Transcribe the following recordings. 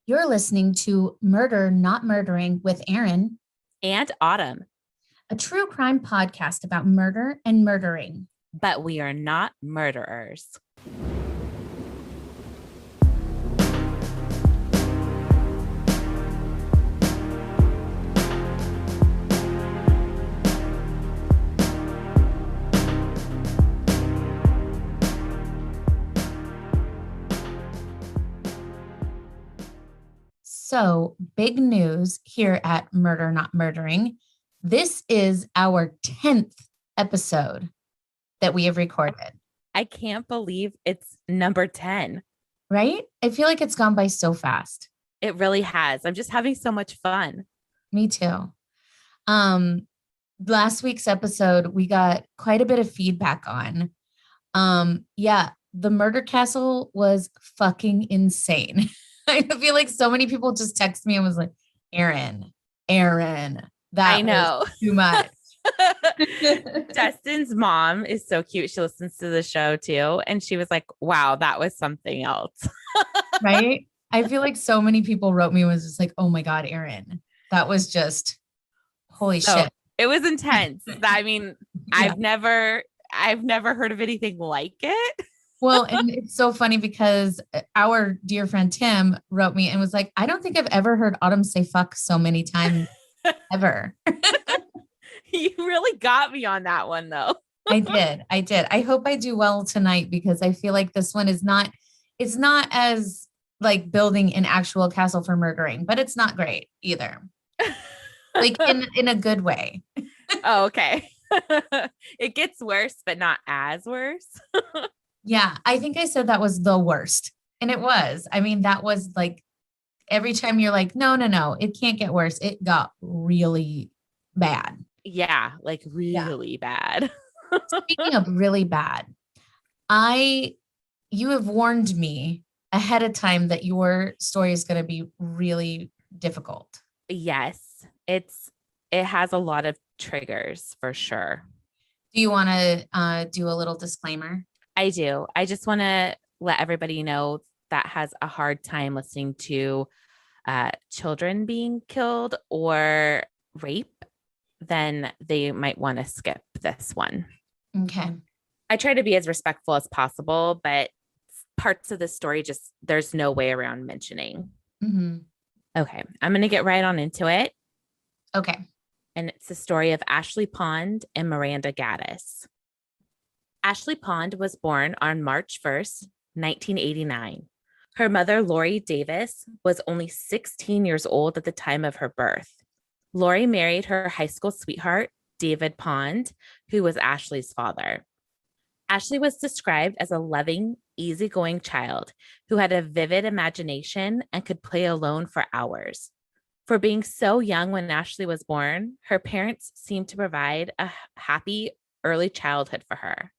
You're listening to Murder Not Murdering with Erin, And Autumn, a true crime podcast about murder and murdering. but we are not murderers. So, big news here at Murder Not Murdering. This is our 10th episode that we have recorded, I can't believe it's number 10. right? I feel like it's gone by so fast. It really has. I'm just having so much fun. Me too. Um, Last week's episode, we got quite a bit of feedback on. Yeah, the murder castle was fucking insane. I feel like so many people just text me and was like, Erin, I that was know. too much. Dustin's mom is so cute. She listens to the show too. And she was like, wow, that was something else. Right? I feel like so many people wrote me and was just like, oh my God, Erin, that was just holy So shit. it was intense. I mean, Yeah. I've never heard of anything like it. Well, and it's so funny because our dear friend Tim wrote me and was like, I don't think I've ever heard Autumn say fuck so many times ever. You really got me on that one though. I did. I did. I hope I do well tonight because I feel like this one is not, it's not as like building an actual castle for murdering, but it's not great either. Like in a good way. Oh, okay. It gets worse, but not as worse. Yeah, I think I said that was the worst. And it was. I mean, that was like every time you're like, no, no, no, it can't get worse. It got really bad. Yeah, like really bad. Speaking of really bad, you have warned me ahead of time that your story is going to be really difficult. Yes, it has a lot of triggers for sure. Do you want to do a little disclaimer? I do. I just want to let everybody know that has a hard time listening to children being killed or rape, then they might want to skip this one. Okay. I try to be as respectful as possible, but parts of the story just there's no way around mentioning. Mm-hmm. Okay, I'm going to get right on into it. Okay. And it's the story of Ashley Pond and Miranda Gaddis. Ashley Pond was born on March 1st, 1989. Her mother, Lori Davis, was only 16 years old at the time of her birth. Lori married her high school sweetheart, David Pond, who was Ashley's father. Ashley was described as a loving, easygoing child who had a vivid imagination and could play alone for hours. For being so young when Ashley was born, her parents seemed to provide a happy early childhood for her.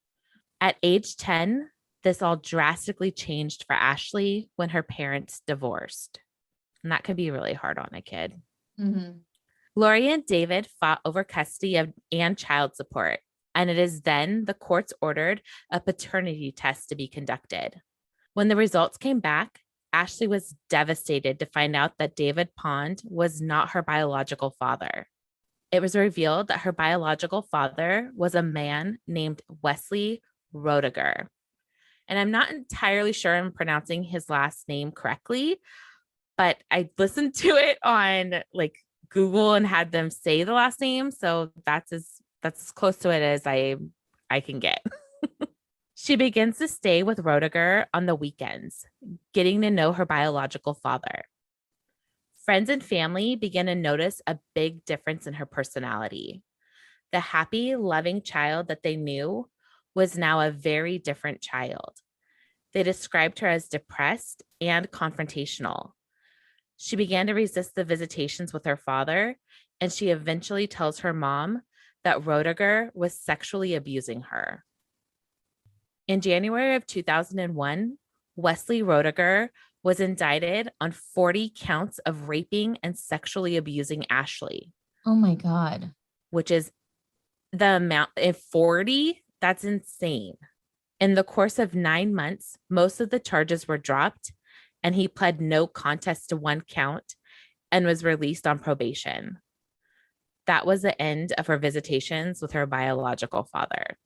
At age 10, this all drastically changed for Ashley when her parents divorced. And that could be really hard on a kid. Mm-hmm. Lori and David fought over custody and child support, and it is then the courts ordered a paternity test to be conducted. When the results came back, Ashley was devastated to find out that David Pond was not her biological father. It was revealed that her biological father was a man named Wesley Roediger. And I'm not entirely sure I'm pronouncing his last name correctly, but I listened to it on like Google and had them say the last name. So that's as close to it as I can get. She begins to stay with Roediger on the weekends, getting to know her biological father. Friends and family begin to notice a big difference in her personality. The happy, loving child that they knew was now a very different child. They described her as depressed and confrontational. She began to resist the visitations with her father, and she eventually tells her mom that Roediger was sexually abusing her. In January of 2001, Wesley Roediger was indicted on 40 counts of raping and sexually abusing Ashley. Oh my God. Which is the amount of 40. That's insane. In the course of 9 months, most of the charges were dropped, and he pled no contest to one count and was released on probation. That was the end of her visitations with her biological father.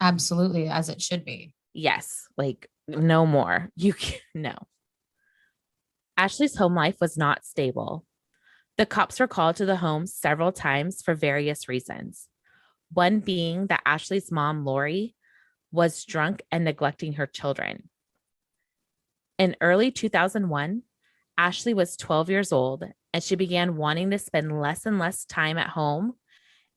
Absolutely, as it should be. Yes, like no more. You can no. Ashley's home life was not stable. The cops were called to the home several times for various reasons. One being that Ashley's mom, Lori, was drunk and neglecting her children. In early 2001, Ashley was 12 years old and she began wanting to spend less and less time at home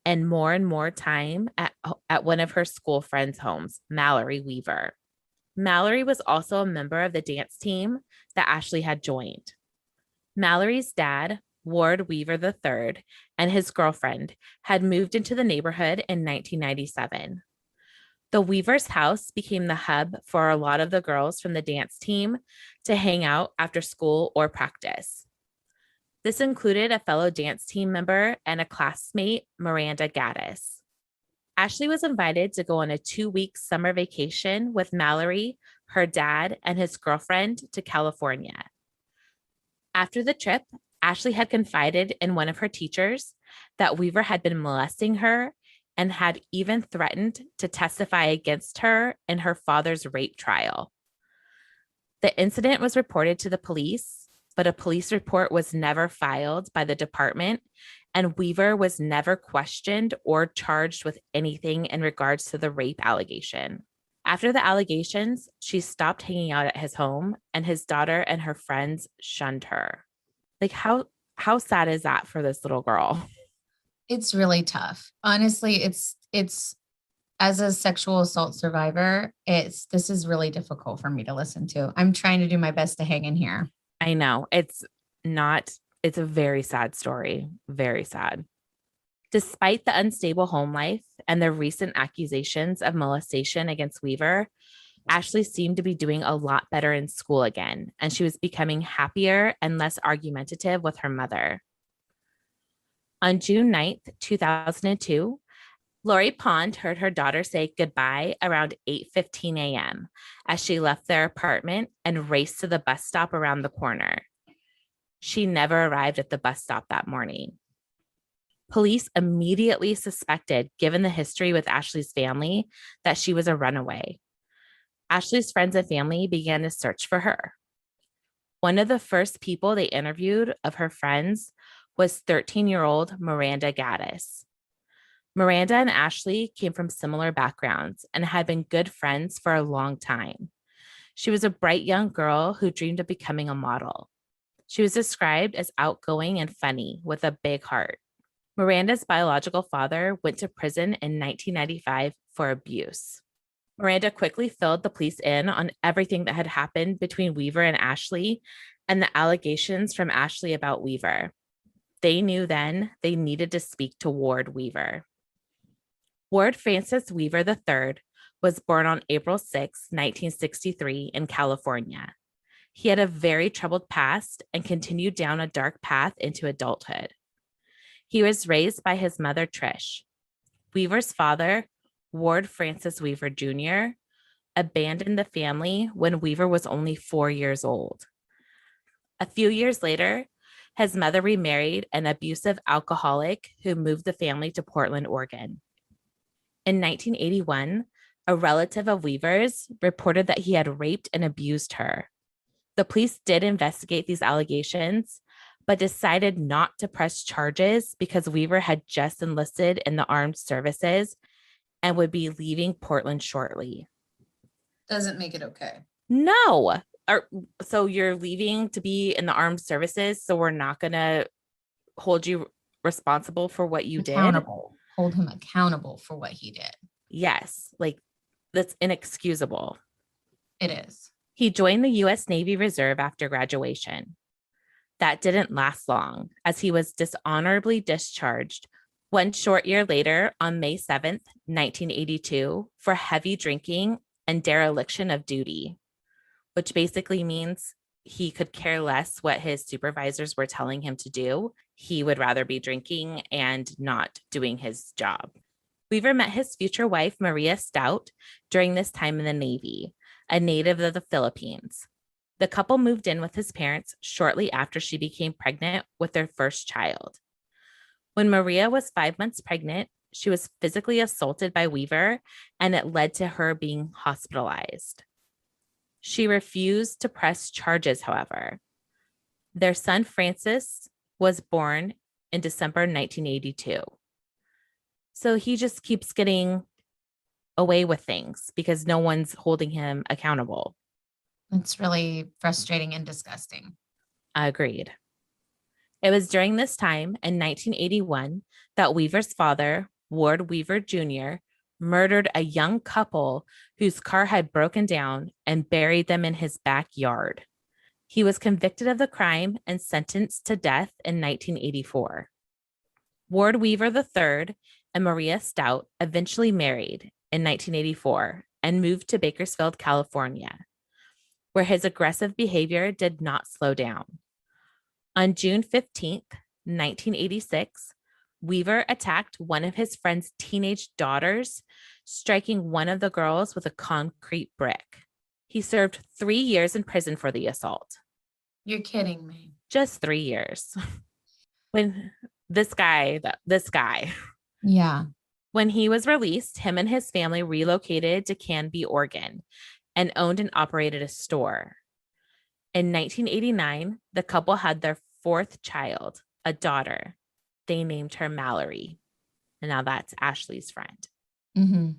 and more time at one of her school friends' homes, Mallory Weaver. Mallory was also a member of the dance team that Ashley had joined. Mallory's dad, Ward Weaver III, and his girlfriend had moved into the neighborhood in 1997. The Weaver's house became the hub for a lot of the girls from the dance team to hang out after school or practice. This included a fellow dance team member and a classmate, Miranda Gaddis. Ashley was invited to go on a 2-week summer vacation with Mallory, her dad, and his girlfriend to California. After the trip, Ashley had confided in one of her teachers that Weaver had been molesting her and had even threatened to testify against her in her father's rape trial. The incident was reported to the police, but a police report was never filed by the department, and Weaver was never questioned or charged with anything in regards to the rape allegation. After the allegations, she stopped hanging out at his home, and his daughter and her friends shunned her. Like, how sad is that for this little girl? It's really tough. Honestly, it's as a sexual assault survivor, this is really difficult for me to listen to. I'm trying to do my best to hang in here. I know. It's a very sad story. Very sad. Despite the unstable home life and the recent accusations of molestation against Weaver, Ashley seemed to be doing a lot better in school again, and she was becoming happier and less argumentative with her mother. On June 9th, 2002, Lori Pond heard her daughter say goodbye around 8:15 a.m. as she left their apartment and raced to the bus stop around the corner. She never arrived at the bus stop that morning. Police immediately suspected, given the history with Ashley's family, that she was a runaway. Ashley's friends and family began to search for her. One of the first people they interviewed of her friends was 13-year-old Miranda Gaddis. Miranda and Ashley came from similar backgrounds and had been good friends for a long time. She was a bright young girl who dreamed of becoming a model. She was described as outgoing and funny with a big heart. Miranda's biological father went to prison in 1995 for abuse. Miranda quickly filled the police in on everything that had happened between Weaver and Ashley and the allegations from Ashley about Weaver. They knew then they needed to speak to Ward Weaver. Ward Francis Weaver III was born on April 6, 1963 in California. He had a very troubled past and continued down a dark path into adulthood. He was raised by his mother, Trish. Weaver's father, Ward Francis Weaver Jr., abandoned the family when Weaver was only 4 years old. A few years later, his mother remarried an abusive alcoholic who moved the family to Portland, Oregon. In 1981, a relative of Weaver's reported that he had raped and abused her. The police did investigate these allegations, but decided not to press charges because Weaver had just enlisted in the armed services and would be leaving Portland shortly. Doesn't make it okay. No. So you're leaving to be in the armed services, so we're not going to hold you responsible for what you did? Hold him accountable for what he did. Yes. Like, that's inexcusable. It is. He joined the U.S. Navy Reserve after graduation. That didn't last long, as he was dishonorably discharged 1 short year later on May 7th, 1982, for heavy drinking and dereliction of duty, which basically means he could care less what his supervisors were telling him to do. He would rather be drinking and not doing his job. Weaver met his future wife, Maria Stout, during this time in the Navy, a native of the Philippines. The couple moved in with his parents shortly after she became pregnant with their first child. When Maria was 5 months pregnant, she was physically assaulted by Weaver, and it led to her being hospitalized. She refused to press charges, however. Their son, Francis, was born in December 1982. So he just keeps getting away with things because no one's holding him accountable. It's really frustrating and disgusting. Agreed. It was during this time in 1981 that Weaver's father, Ward Weaver Jr., murdered a young couple whose car had broken down and buried them in his backyard. He was convicted of the crime and sentenced to death in 1984. Ward Weaver III and Maria Stout eventually married in 1984 and moved to Bakersfield, California, where his aggressive behavior did not slow down. On June 15th, 1986, Weaver attacked one of his friend's teenage daughters, striking one of the girls with a concrete brick. He served 3 years in prison for the assault. You're kidding me. Just 3 years. When this guy, Yeah. when he was released, him and his family relocated to Canby, Oregon, and owned and operated a store. In 1989, the couple had their fourth child, a daughter. They named her Mallory. And now that's Ashley's friend. Mm-hmm.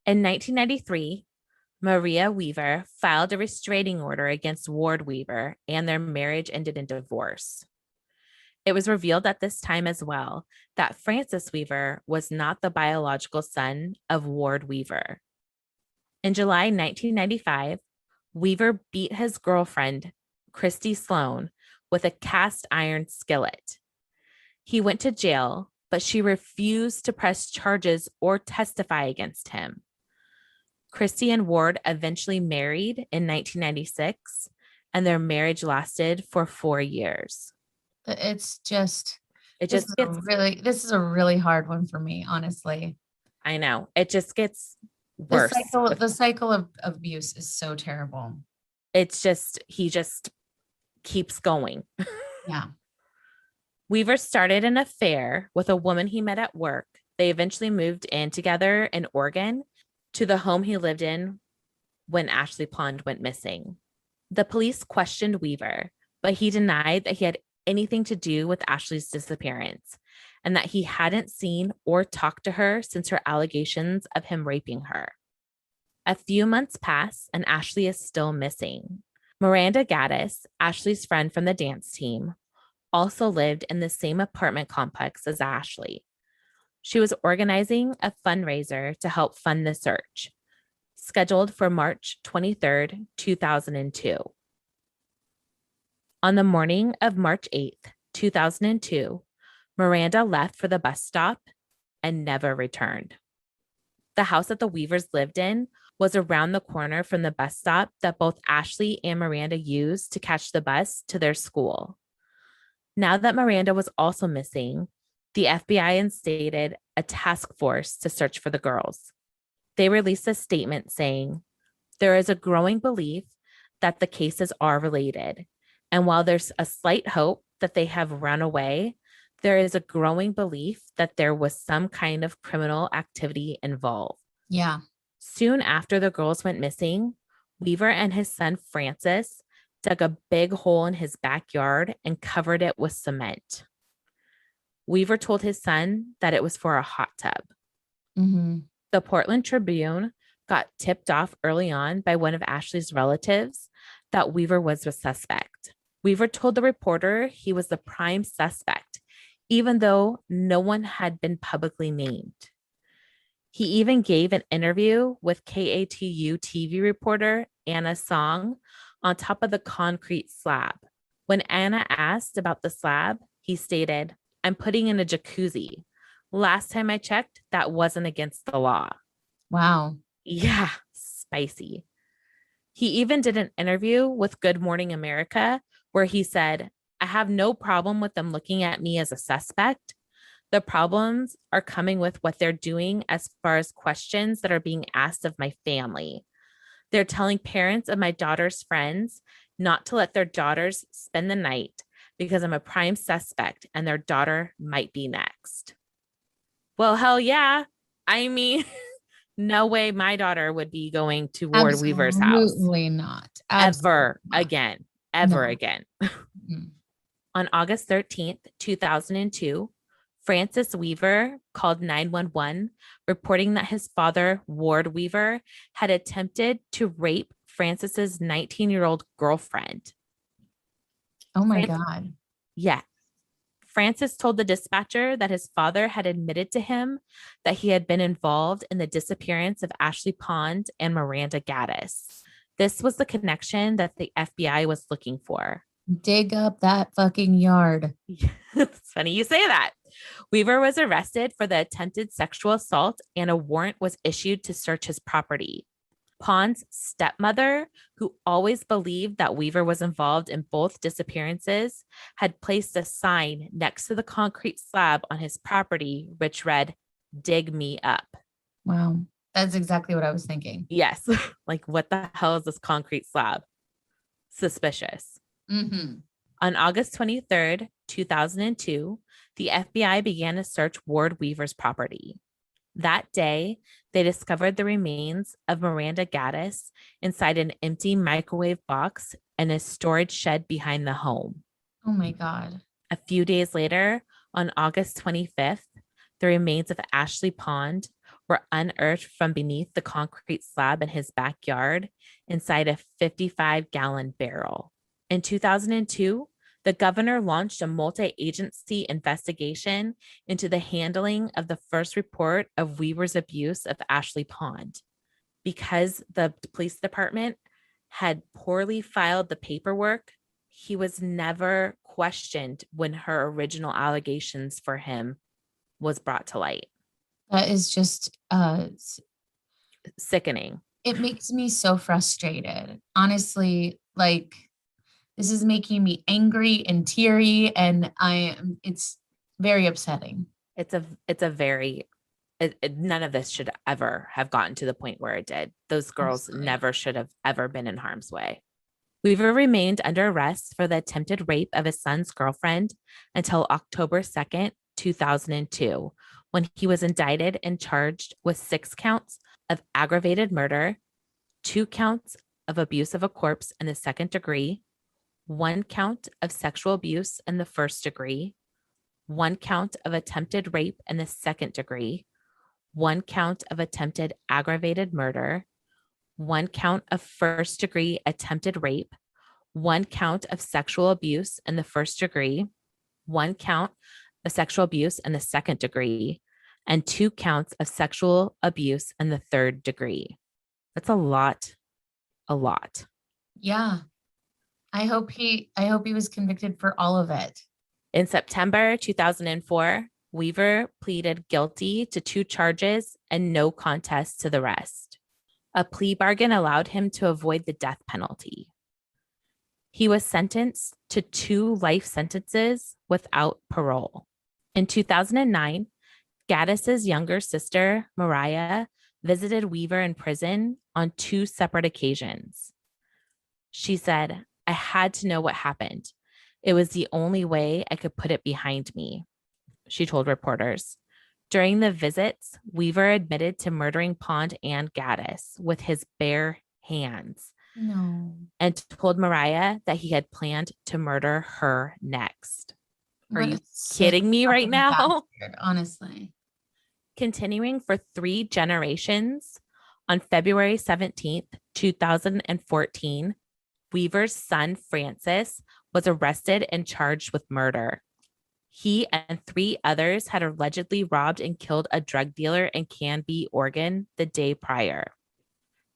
In 1993, Maria Weaver filed a restraining order against Ward Weaver, and their marriage ended in divorce. It was revealed at this time as well that Francis Weaver was not the biological son of Ward Weaver. In July 1995, Weaver beat his girlfriend, Christy Sloan, with a cast iron skillet. He went to jail, but she refused to press charges or testify against him. Christy and Ward eventually married in 1996, and their marriage lasted for 4 years. It's just, It just gets this is a really hard one for me, honestly. I know. It just gets worse. The cycle of abuse is so terrible. It's just, he just keeps going. Yeah. Weaver started an affair with a woman he met at work. They eventually moved in together in Oregon to the home he lived in when Ashley Pond went missing. The police questioned Weaver, but he denied that he had anything to do with Ashley's disappearance and that he hadn't seen or talked to her since her allegations of him raping her. A few months pass and Ashley is still missing. Miranda Gaddis, Ashley's friend from the dance team, also lived in the same apartment complex as Ashley. She was organizing a fundraiser to help fund the search, scheduled for March 23rd, 2002. On the morning of March 8th, 2002, Miranda left for the bus stop and never returned. The house that the Weavers lived in was around the corner from the bus stop that both Ashley and Miranda used to catch the bus to their school. Now that Miranda was also missing, the FBI instated a task force to search for the girls. They released a statement saying, "There is a growing belief that the cases are related. And while there's a slight hope that they have run away, there is a growing belief that there was some kind of criminal activity involved." Yeah. Soon after the girls went missing, Weaver and his son Francis dug a big hole in his backyard and covered it with cement. Weaver told his son that it was for a hot tub. Mm-hmm. The Portland Tribune got tipped off early on by one of Ashley's relatives that Weaver was a suspect. Weaver told the reporter he was the prime suspect, even though no one had been publicly named. He even gave an interview with KATU TV reporter Anna Song on top of the concrete slab. When Anna asked about the slab, he stated, "I'm putting in a jacuzzi. Last time I checked, that wasn't against the law." Wow. Yeah, spicy. He even did an interview with Good Morning America where he said, "I have no problem with them looking at me as a suspect. The problems are coming with what they're doing as far as questions that are being asked of my family. They're telling parents of my daughter's friends not to let their daughters spend the night because I'm a prime suspect and their daughter might be next. Well, hell yeah. I mean, no way my daughter would be going to Ward Weaver's house Absolutely not. ever Absolutely not. again. Ever No. again. Mm. On August 13th, 2002, Francis Weaver called 911, reporting that his father, Ward Weaver, had attempted to rape Francis's 19-year-old girlfriend. Oh my Fran- God. yeah. Francis told the dispatcher that his father had admitted to him that he had been involved in the disappearance of Ashley Pond and Miranda Gaddis. This was the connection that the FBI was looking for. Dig up that fucking yard. It's funny you say that. Weaver was arrested for the attempted sexual assault and a warrant was issued to search his property. Pond's stepmother, who always believed that Weaver was involved in both disappearances, had placed a sign next to the concrete slab on his property, which read, "Dig me up." Wow. That's exactly what I was thinking. Yes. Like, what the hell is this concrete slab? Suspicious. Mm-hmm. On August 23rd, 2002, the FBI began to search Ward Weaver's property. That day, they discovered the remains of Miranda Gaddis inside an empty microwave box in a storage shed behind the home. Oh my God. A few days later, on August 25th, the remains of Ashley Pond were unearthed from beneath the concrete slab in his backyard inside a 55-gallon barrel. In 2002, the governor launched a multi-agency investigation into the handling of the first report of Weaver's abuse of Ashley Pond. Because the police department had poorly filed the paperwork, he was never questioned when her original allegations for him was brought to light. That is just Sickening. it makes me so frustrated. Honestly, like this is making me angry and teary and it's very upsetting. It's a very none of this should ever have gotten to the point where it did. Those girls Absolutely. never should have ever been in harm's way. Weaver remained under arrest for the attempted rape of his son's girlfriend until October 2nd, 2002, when he was indicted and charged with 6 counts of aggravated murder, 2 counts of abuse of a corpse in the second degree, 1 count of sexual abuse in the first degree, 1 count of attempted rape in the second degree, 1 count of attempted aggravated murder, 1 count of first degree attempted rape, 1 count of sexual abuse in the first degree, 1 count of sexual abuse in the second degree, and 2 counts of sexual abuse in the third degree. That's a lot. A lot. Yeah. I hope he was convicted for all of it. In September 2004, Weaver pleaded guilty to 2 charges and no contest to the rest. A plea bargain allowed him to avoid the death penalty. He was sentenced to 2 life sentences without parole. In 2009, Gaddis's younger sister, Mariah, visited Weaver in prison on 2 separate occasions. She said, "I had to know what happened. It was the only way I could put it behind me," she told reporters. During the visits, Weaver admitted to murdering Pond and Gaddis with his bare hands. No. And told Mariah that he had planned to murder her next. Are you kidding me right now? Bastard, honestly. Continuing for 3 generations, on February 17th, 2014, Weaver's son, Francis, was arrested and charged with murder. He and 3 others had allegedly robbed and killed a drug dealer in Canby, Oregon, the day prior.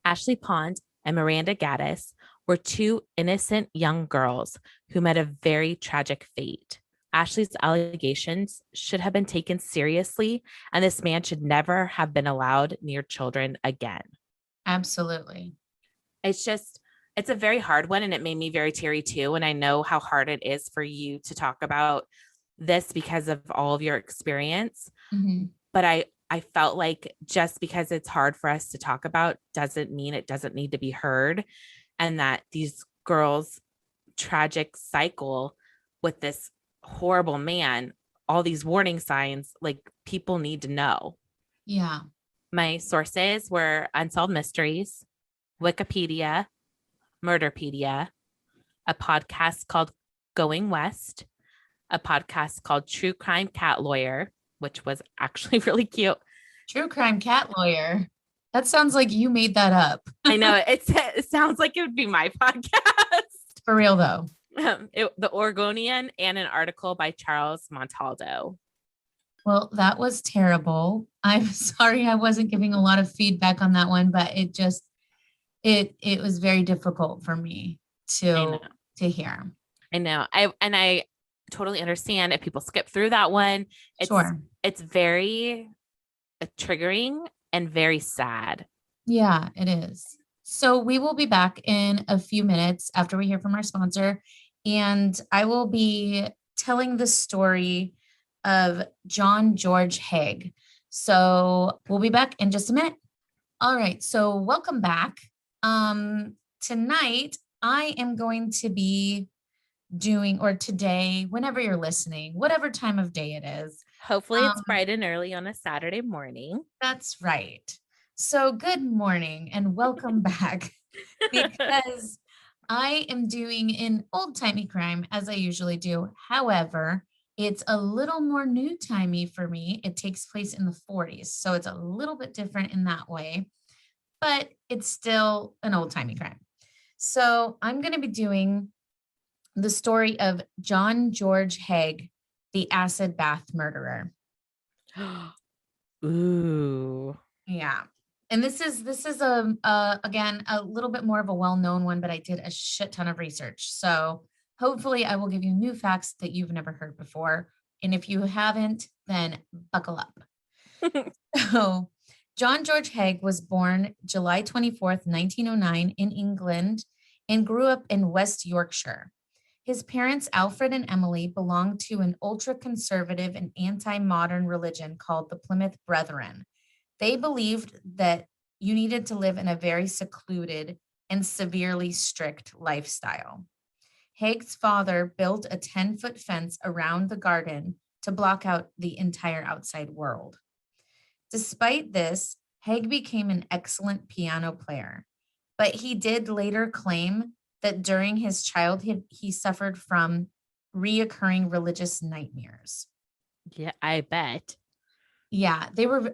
Ashley Pond and Miranda Gaddis were 2 innocent young girls who met a very tragic fate. Ashley's allegations should have been taken seriously, and this man should never have been allowed near children again. Absolutely. It's a very hard one, and it made me very teary too. And I know how hard it is for you to talk about this because of all of your experience. Mm-hmm. But I felt like just because it's hard for us to talk about doesn't mean it doesn't need to be heard, and that these girls tragic cycle with this horrible man, all these warning signs, like people need to know. Yeah. My sources were Unsolved Mysteries, Wikipedia, Murderpedia, a podcast called Going West, a podcast called True Crime Cat Lawyer, which was actually really cute. True crime cat lawyer. That sounds like you made that up. I know it sounds like it would be my podcast. For real, though. The Oregonian, and an article by Charles Montaldo. Well, that was terrible. I'm sorry I wasn't giving a lot of feedback on that one, but it was very difficult for me to hear. I know. I totally understand if people skip through that one. It's very triggering and very sad. Yeah, it is. So we will be back in a few minutes after we hear from our sponsor, and I will be telling the story of John George Haigh. So we'll be back in just a minute. All right, so welcome back. Tonight I am going to be doing, or today, whenever you're listening, whatever time of day it is. Hopefully it's bright and early on a Saturday morning. That's right. So good morning and welcome back, because I am doing an old-timey crime as I usually do. However, it's a little more new-timey for me. It takes place in the 40s, so it's a little bit different in that way, but it's still an old-timey crime. So I'm going to be doing the story of John George Haigh, the acid bath murderer. Ooh. Yeah. And this is again a little bit more of a well-known one, but I did a shit ton of research. So hopefully I will give you new facts that you've never heard before. And if you haven't, then buckle up. So John George Haigh was born July 24th, 1909 in England and grew up in West Yorkshire. His parents, Alfred and Emily, belonged to an ultra-conservative and anti-modern religion called the Plymouth Brethren. They believed that you needed to live in a very secluded and severely strict lifestyle. Haigh's father built a 10-foot fence around the garden to block out the entire outside world. Despite this, Haigh became an excellent piano player, but he did later claim that during his childhood, he suffered from reoccurring religious nightmares. Yeah, I bet. Yeah, they were,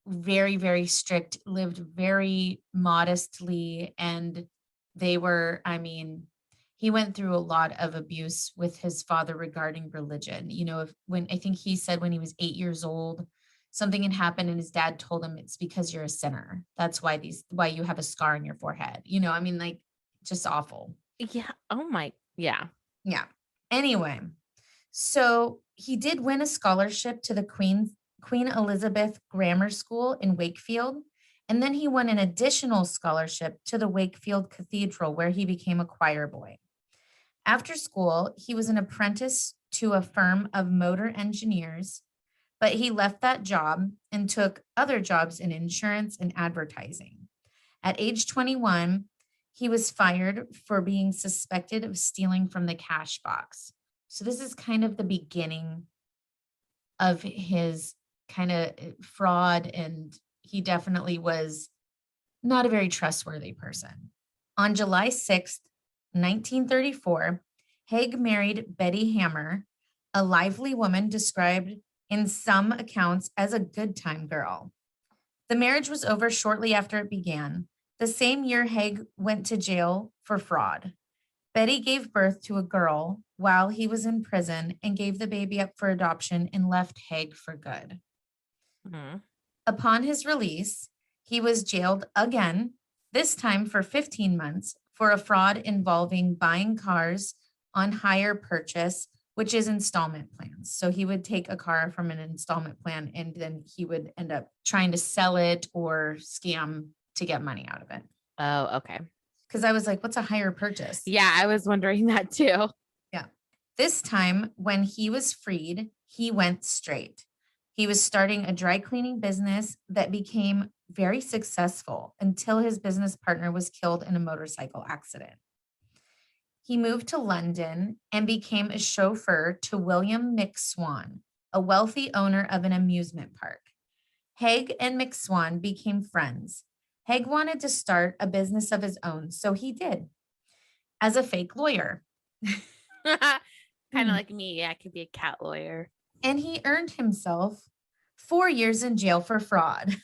very, very strict, lived very modestly, and they were, he went through a lot of abuse with his father regarding religion. When I think he said when he was 8 years old, something had happened and his dad told him it's because you're a sinner. That's why you have a scar on your forehead. Just awful. Yeah. Oh my. Yeah. Yeah. Anyway, so he did win a scholarship to the Queen Elizabeth Grammar School in Wakefield, and then he won an additional scholarship to the Wakefield Cathedral, where he became a choir boy. After school, he was an apprentice to a firm of motor engineers, but he left that job and took other jobs in insurance and advertising. At age 21, he was fired for being suspected of stealing from the cash box. So this is kind of the beginning of his kind of fraud, and he definitely was not a very trustworthy person. On July 6th, 1934, Haigh married Betty Hammer, a lively woman described in some accounts as a good time girl. The marriage was over shortly after it began. The same year, Haigh went to jail for fraud. Betty gave birth to a girl while he was in prison and gave the baby up for adoption and left Haigh for good. Mm-hmm. Upon his release, he was jailed again, this time for 15 months, for a fraud involving buying cars on hire purchase, which is installment plans. So he would take a car from an installment plan and then he would end up trying to sell it or scam to get money out of it. Oh, okay. Because I was like, what's a hire purchase? Yeah, I was wondering that too. Yeah. This time, when he was freed, he went straight. He was starting a dry cleaning business that became very successful until his business partner was killed in a motorcycle accident. He moved to London and became a chauffeur to William McSwan, a wealthy owner of an amusement park. Haigh and McSwan became friends. Haigh wanted to start a business of his own, so he did, as a fake lawyer. Kind of like me. Yeah, I could be a cat lawyer. And he earned himself 4 years in jail for fraud.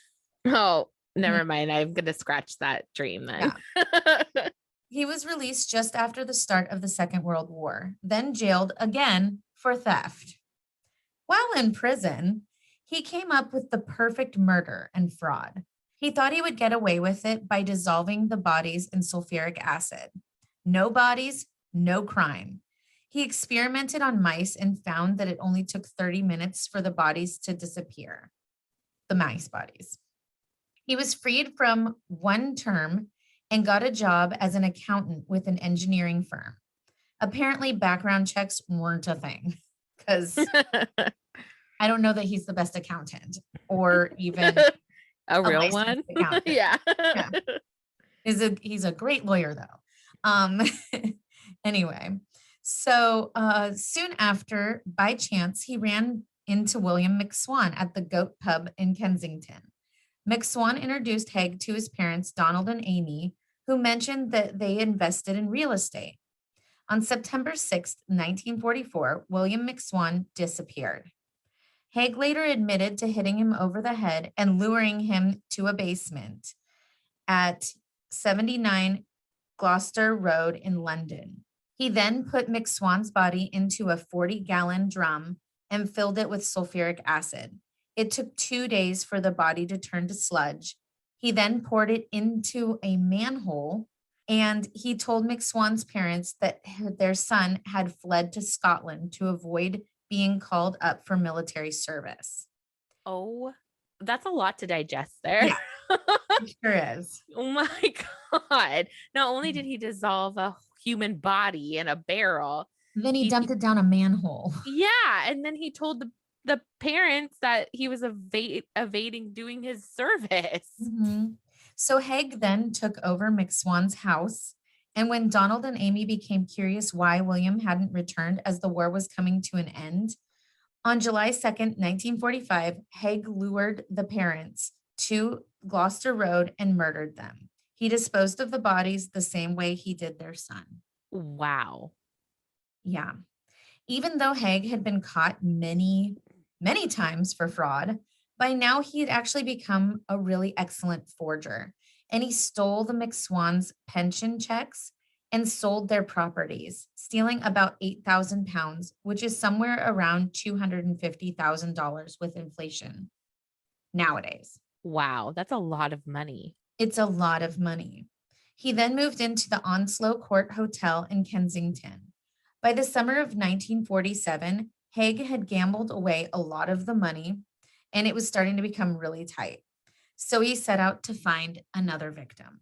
Oh, never mind. I'm going to scratch that dream then. Yeah. He was released just after the start of the Second World War, then jailed again for theft. While in prison, he came up with the perfect murder and fraud. He thought he would get away with it by dissolving the bodies in sulfuric acid. No bodies, no crime. He experimented on mice and found that it only took 30 minutes for the bodies to disappear, the mice bodies. He was freed from one term and got a job as an accountant with an engineering firm. Apparently, background checks weren't a thing because I don't know that he's the best accountant or even a real one. Yeah. He's a great lawyer though. Anyway, so soon after, by chance, he ran into William McSwan at the Goat Pub in Kensington. McSwan introduced Haigh to his parents, Donald and Amy, who mentioned that they invested in real estate. On September 6, 1944, William McSwan disappeared. Haigh later admitted to hitting him over the head and luring him to a basement at 79 Gloucester Road in London. He then put McSwan's body into a 40-gallon drum and filled it with sulfuric acid. It took 2 days for the body to turn to sludge. He then poured it into a manhole, and he told McSwan's parents that their son had fled to Scotland to avoid being called up for military service. Oh, that's a lot to digest there. Yeah, it sure is. Oh my God. Not only did he dissolve a human body in a barrel, then he dumped it down a manhole. Yeah. And then he told the parents that he was evading doing his service. Mm-hmm. So Haigh then took over McSwan's house. And when Donald and Amy became curious why William hadn't returned as the war was coming to an end, on July 2nd, 1945, Haigh lured the parents to Gloucester Road and murdered them. He disposed of the bodies the same way he did their son. Wow. Yeah. Even though Haigh had been caught many times for fraud, by now he had actually become a really excellent forger, and he stole the McSwans' pension checks and sold their properties, stealing about 8,000 pounds, which is somewhere around $250,000 with inflation nowadays. Wow, that's a lot of money. It's a lot of money. He then moved into the Onslow Court Hotel in Kensington. By the summer of 1947, Haigh had gambled away a lot of the money, and it was starting to become really tight. So he set out to find another victim.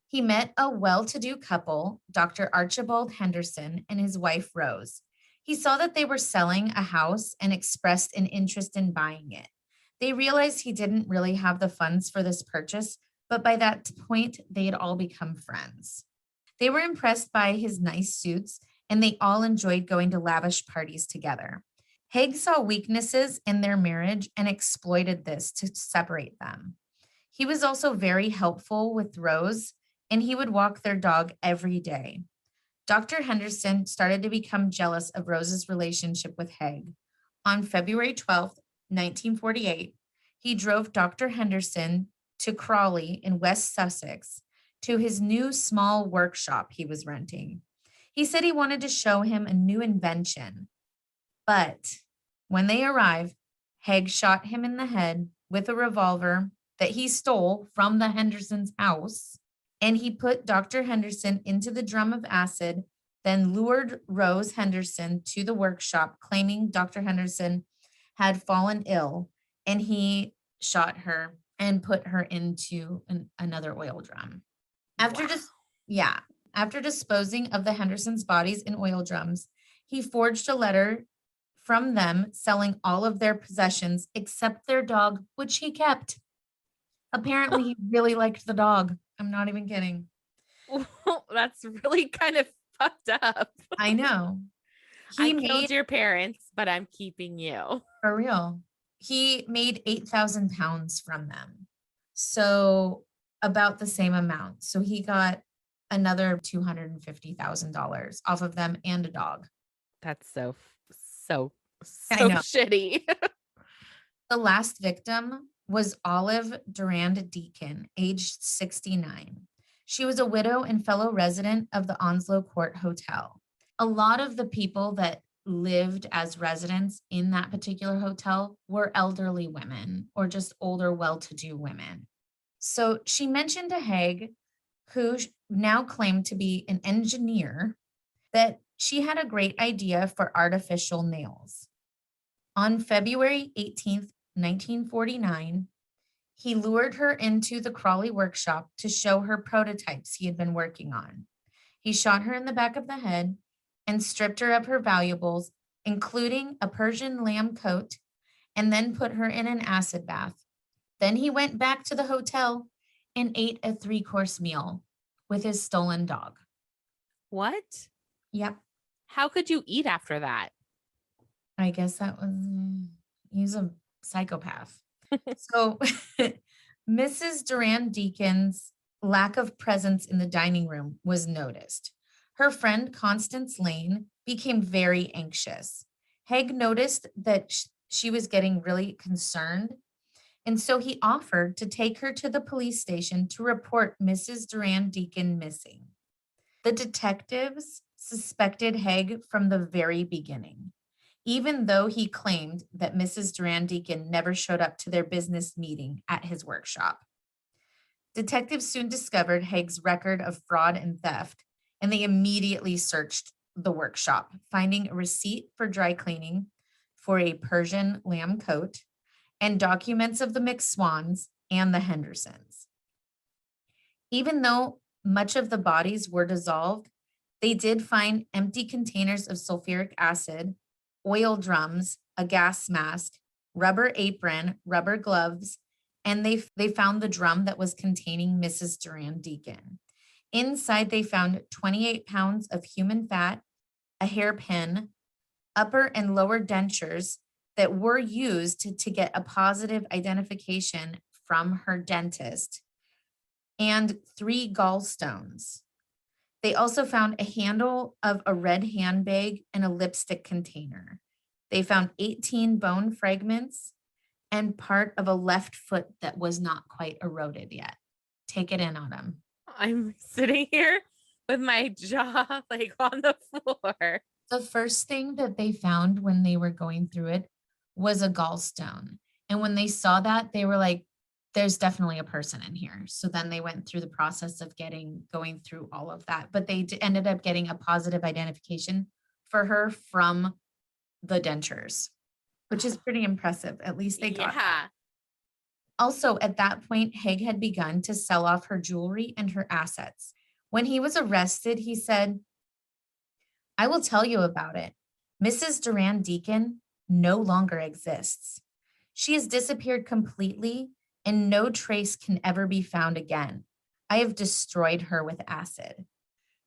He met a well-to-do couple, Dr. Archibald Henderson and his wife, Rose. He saw that they were selling a house and expressed an interest in buying it. They realized he didn't really have the funds for this purchase, but by that point, they had all become friends. They were impressed by his nice suits, and they all enjoyed going to lavish parties together. Haigh saw weaknesses in their marriage and exploited this to separate them. He was also very helpful with Rose, and he would walk their dog every day. Dr. Henderson started to become jealous of Rose's relationship with Haigh. On February 12th, 1948, he drove Dr. Henderson to Crawley in West Sussex to his new small workshop he was renting. He said he wanted to show him a new invention. But when they arrived, Haigh shot him in the head with a revolver that he stole from the Henderson's house, and he put Dr. Henderson into the drum of acid, then lured Rose Henderson to the workshop, claiming Dr. Henderson had fallen ill, and he shot her and put her into another oil drum. After disposing of the Hendersons' bodies in oil drums, he forged a letter from them selling all of their possessions except their dog, which he kept. Apparently, he really liked the dog. I'm not even kidding. That's really kind of fucked up. I know. I He killed made, your parents, but I'm keeping you. for real, he made 8,000 pounds from them. So about the same amount. So he got another $250,000 off of them and a dog. That's so I so know. shitty. The last victim was Olive Durand Deacon, aged 69. She was a widow and fellow resident of the Onslow Court Hotel. A lot of the people that lived as residents in that particular hotel were elderly women or just older, well to do women. So she mentioned to Haigh, who now claimed to be an engineer, that she had a great idea for artificial nails. On February 18th, 1949, he lured her into the Crawley workshop to show her prototypes he had been working on. He shot her in the back of the head and stripped her of her valuables, including a Persian lamb coat, and then put her in an acid bath. Then he went back to the hotel and ate a 3-course meal with his stolen dog. What? Yep. How could you eat after that? I guess that was, he's a psychopath. So Mrs. Durand Deacon's lack of presence in the dining room was noticed. Her friend Constance Lane became very anxious. Haigh noticed that she was getting really concerned, and so he offered to take her to the police station to report Mrs. Durand Deacon missing. The detectives suspected Haigh from the very beginning, even though he claimed that Mrs. Durand Deacon never showed up to their business meeting at his workshop. Detectives soon discovered Haigh's record of fraud and theft, and they immediately searched the workshop, finding a receipt for dry cleaning for a Persian lamb coat and documents of the McSwans and the Hendersons. Even though much of the bodies were dissolved, they did find empty containers of sulfuric acid, oil drums, a gas mask, rubber apron, rubber gloves, and they found the drum that was containing Mrs. Durand Deacon. Inside, they found 28 pounds of human fat, a hairpin, upper and lower dentures that were used to get a positive identification from her dentist, and 3 gallstones. They also found a handle of a red handbag and a lipstick container. They found 18 bone fragments and part of a left foot that was not quite eroded yet. Take it in, Autumn. I'm sitting here with my jaw like on the floor. The first thing that they found when they were going through it was a gallstone. And when they saw that, they were like, there's definitely a person in here. So then they went through the process of going through all of that. But they ended up getting a positive identification for her from the dentures, which is pretty impressive. At least they got that. Also, at that point, Haigh had begun to sell off her jewelry and her assets. When he was arrested, he said, I will tell you about it. Mrs. Durand Deacon no longer exists. She has disappeared completely, and no trace can ever be found again. I have destroyed her with acid.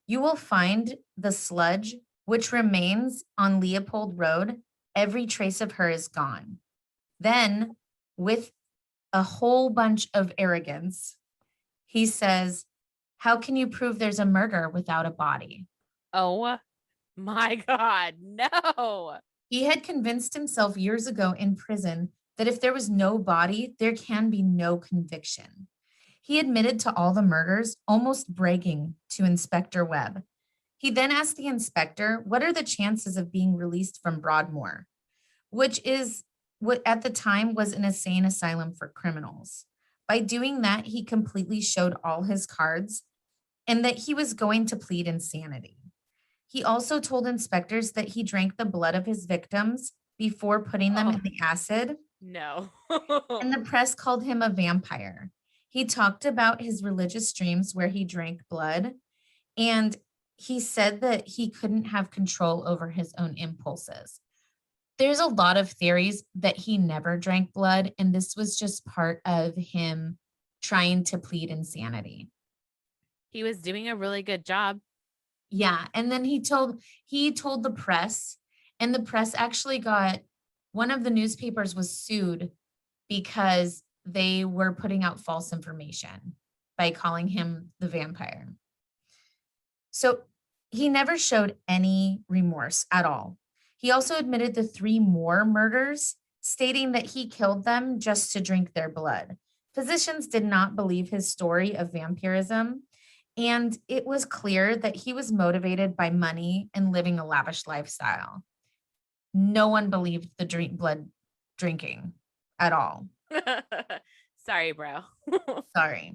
You will find the sludge, which remains on Leopold Road. Every trace of her is gone. Then, with a whole bunch of arrogance, he says, how can you prove there's a murder without a body? Oh my God, no. He had convinced himself years ago in prison that if there was no body, there can be no conviction. He admitted to all the murders, almost bragging to Inspector Webb. He then asked the inspector, what are the chances of being released from Broadmoor, which is what at the time was an insane asylum for criminals. By doing that, he completely showed all his cards and that he was going to plead insanity. He also told inspectors that he drank the blood of his victims before putting them in the acid. No. And the press called him a vampire. He talked about his religious dreams where he drank blood, and he said that he couldn't have control over his own impulses. There's a lot of theories that he never drank blood, and this was just part of him trying to plead insanity. He was doing a really good job. Yeah. And then he told the press, and the press actually got one of the newspapers was sued because they were putting out false information by calling him the vampire. So he never showed any remorse at all. He also admitted the three more murders, stating that he killed them just to drink their blood. Physicians did not believe his story of vampirism, and it was clear that he was motivated by money and living a lavish lifestyle. No one believed the blood drinking at all. Sorry, bro. Sorry,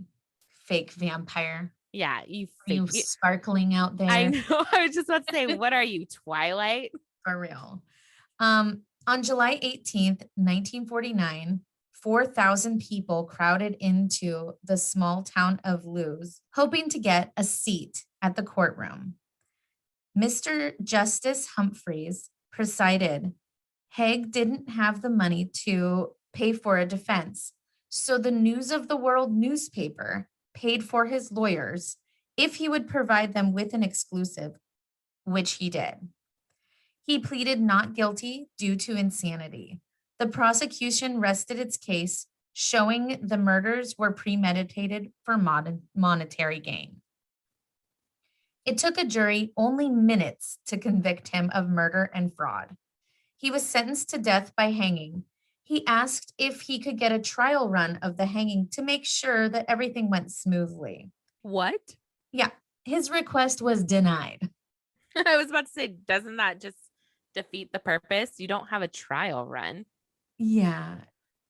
fake vampire. Yeah, you Are you fake. sparkling out there? I know. I was just about to say, what are you, Twilight? For real. On July 18th, 1949, 4,000 people crowded into the small town of Lewes, hoping to get a seat at the courtroom. Mr. Justice Humphreys presided. Haigh didn't have the money to pay for a defense, so the News of the World newspaper paid for his lawyers if he would provide them with an exclusive, which he did. He pleaded not guilty due to insanity. The prosecution rested its case, showing the murders were premeditated for monetary gain. It took a jury only minutes to convict him of murder and fraud. He was sentenced to death by hanging. He asked if he could get a trial run of the hanging to make sure that everything went smoothly. What? Yeah, his request was denied. I was about to say, doesn't that just defeat the purpose? You don't have a trial run. Yeah.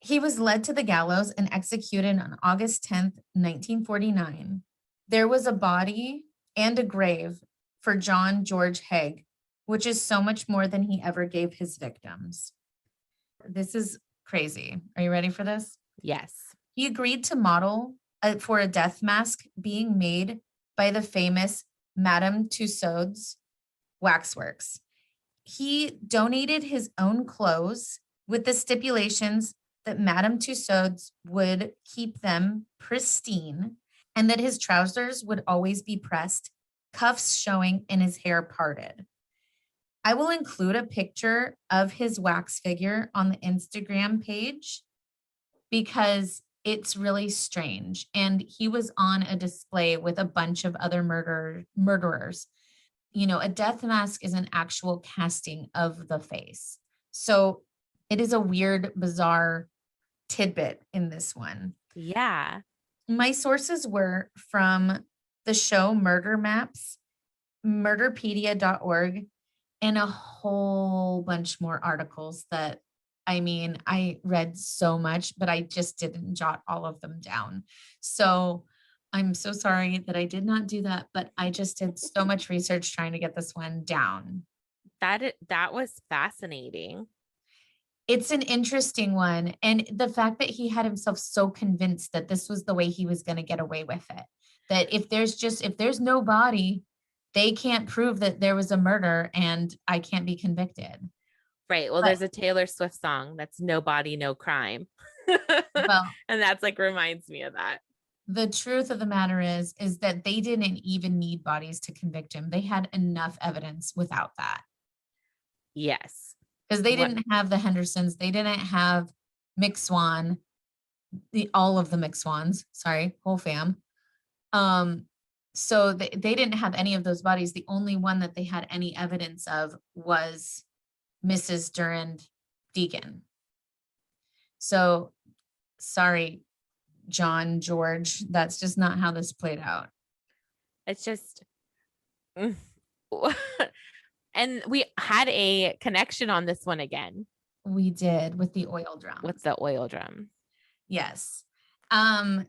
He was led to the gallows and executed on August 10th, 1949. There was a body and a grave for John George Haigh, which is so much more than he ever gave his victims. This is crazy. Are you ready for this? Yes. He agreed to model for a death mask being made by the famous Madame Tussauds waxworks. He donated his own clothes with the stipulations that Madame Tussauds would keep them pristine and that his trousers would always be pressed, cuffs showing, and his hair parted. I will include a picture of his wax figure on the Instagram page because it's really strange. And he was on a display with a bunch of other murderers. You know, a death mask is an actual casting of the face. So it is a weird, bizarre tidbit in this one. Yeah. My sources were from the show Murder Maps, murderpedia.org, and a whole bunch more articles that I read so much, but I just didn't jot all of them down. So I'm so sorry that I did not do that, but I just did so much research trying to get this one down. That was fascinating. It's an interesting one. And the fact that he had himself so convinced that this was the way he was going to get away with it, that if there's no body, they can't prove that there was a murder and I can't be convicted. Right. Well, But, there's a Taylor Swift song that's No Body, No Crime. well, And that's like reminds me of that. the truth of the matter is that they didn't even need bodies to convict him. They had enough evidence without that. Yes. Because they didn't have the Hendersons, they didn't have Mick Swan, all of the Mick Swans, sorry, whole fam. So they didn't have any of those bodies. The only one that they had any evidence of was Mrs. Durand Deacon. So sorry, John George, that's just not how this played out. It's just and we had a connection on this one again. We did with the oil drum. With the oil drum. Yes. That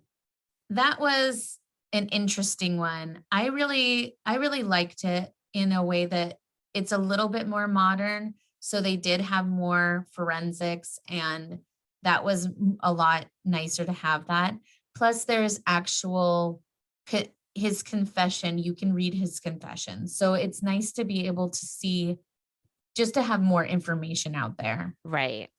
was an interesting one. I really liked it in a way that it's a little bit more modern. So they did have more forensics, and that was a lot nicer to have that. Plus, there's actual his confession. You can read his confession. So it's nice to be able to see, just to have more information out there. Right.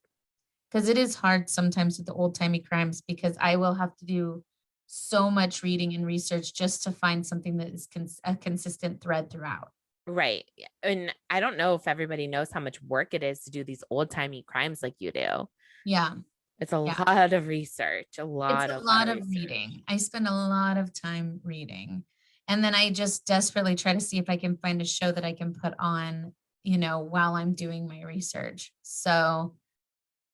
Because it is hard sometimes with the old timey crimes, because I will have to do so much reading and research just to find something that is a consistent thread throughout. Right. And I don't know if everybody knows how much work it is to do these old-timey crimes like you do. Yeah. It's a Yeah. lot of research, It's a lot of research. reading. I spend a lot of time reading. And then I just desperately try to see if I can find a show that I can put on, while I'm doing my research. So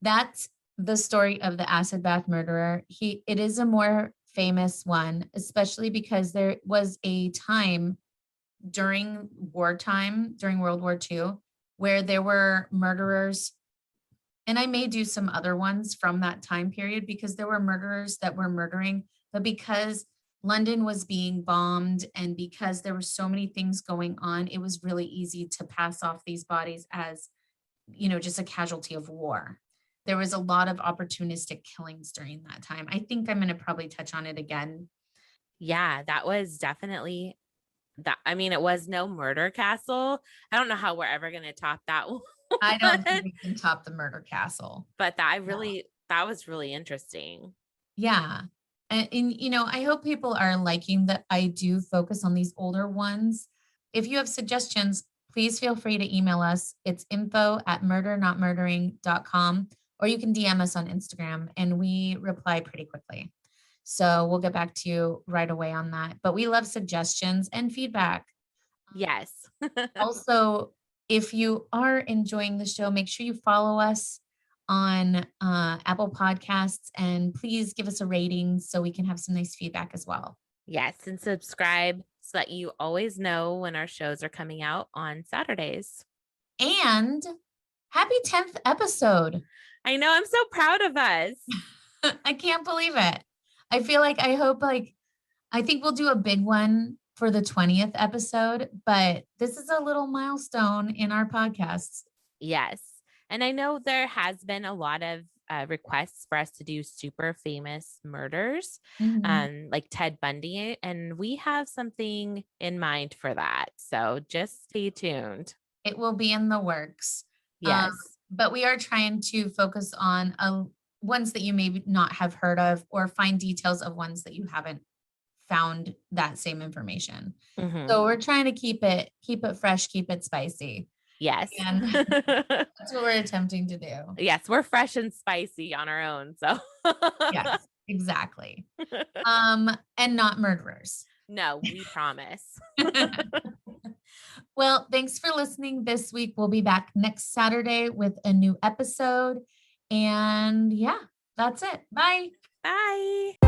that's the story of the acid bath murderer. It is a more famous one, especially because there was a time during wartime, during World War II, where there were murderers, and I may do some other ones from that time period because there were murderers that were murdering, but because London was being bombed and because there were so many things going on, it was really easy to pass off these bodies as, just a casualty of war. There was a lot of opportunistic killings during that time. I think I'm going to probably touch on it again. Yeah, that was definitely that. I mean, it was no murder castle. I don't know how we're ever going to top that one. I don't think we can top the murder castle. But that was really interesting. Yeah. And I hope people are liking that I do focus on these older ones. If you have suggestions, please feel free to email us. It's info@murdernotmurdering.com, or you can DM us on Instagram and we reply pretty quickly. So we'll get back to you right away on that. But we love suggestions and feedback. Yes. Also, if you are enjoying the show, make sure you follow us on Apple Podcasts, and please give us a rating so we can have some nice feedback as well. Yes. And subscribe so that you always know when our shows are coming out on Saturdays. And happy 10th episode. I know. I'm so proud of us. I can't believe it. I feel like I think we'll do a big one for the 20th episode, but this is a little milestone in our podcasts. Yes. And I know there has been a lot of requests for us to do super famous murders, like Ted Bundy. And we have something in mind for that. So just stay tuned. It will be in the works. Yes. But we are trying to focus on ones that you may not have heard of, or find details of ones that you haven't found that same information. So we're trying to keep it fresh, keep it spicy. Yes. And that's what we're attempting to do. Yes, we're fresh and spicy on our own. So yes, exactly. And not murderers. No, we promise. Well, thanks for listening this week. We'll be back next Saturday with a new episode. And yeah, that's it. Bye. Bye.